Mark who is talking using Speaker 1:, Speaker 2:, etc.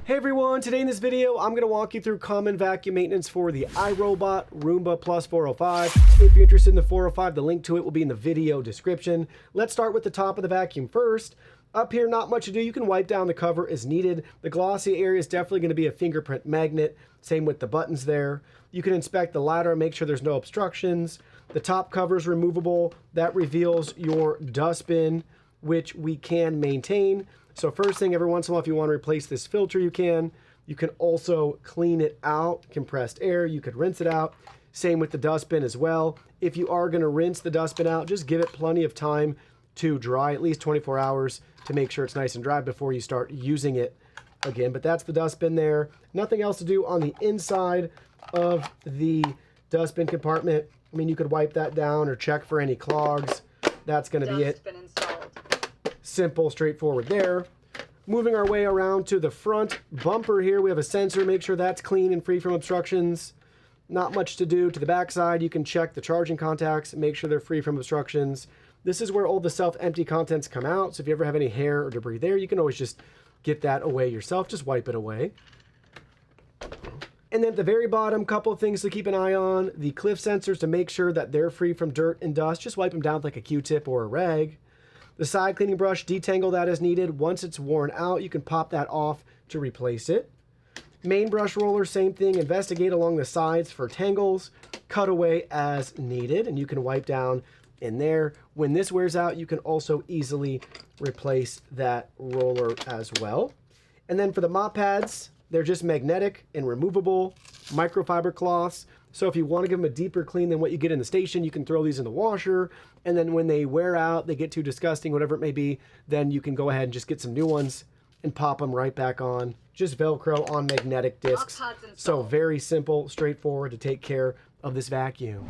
Speaker 1: Hey everyone, today in this video I'm going to walk you through common vacuum maintenance for the iRobot Roomba Plus 405. If you're interested in the 405, the link to it will be in the video description. Let's start with the top of the vacuum first. Up here, not much to do. You can wipe down the cover as needed. The glossy area is definitely going to be a fingerprint magnet. Same with the buttons there. You can inspect the ladder and make sure there's no obstructions. The top cover is removable. That reveals your dustbin, which we can maintain. So first thing, every once in a while, if you want to replace this filter, you can. You can also clean it out, compressed air. You could rinse it out. Same with the dustbin as well. If you are going to rinse the dustbin out, just give it plenty of time to dry, at least 24 hours, to make sure it's nice and dry before you start using it again. But that's the dustbin there. Nothing else to do on the inside of the dustbin compartment. I mean, you could wipe that down or check for any clogs. That's going to be it. Simple, straightforward there. Moving our way around to the front bumper here, we have a sensor. Make sure that's clean and free from obstructions. Not much to do. To the back side, you can check the charging contacts, make sure they're free from obstructions. This is where all the self-empty contents come out. So if you ever have any hair or debris there, you can always just get that away yourself. Just wipe it away. And then at the very bottom, couple of things to keep an eye on. The cliff sensors, to make sure that they're free from dirt and dust. Just wipe them down with like a Q-tip or a rag. The side cleaning brush, detangle that as needed. Once it's worn out, you can pop that off to replace it. Main brush roller, same thing. Investigate along the sides for tangles. Cut away as needed, and you can wipe down in there. When this wears out, you can also easily replace that roller as well. And then for the mop pads, they're just magnetic and removable microfiber cloths. So if you want to give them a deeper clean than what you get in the station, you can throw these in the washer. And then when they wear out, they get too disgusting, whatever it may be, then you can go ahead and just get some new ones and pop them right back on. Just Velcro on magnetic discs. So very simple, straightforward to take care of this vacuum.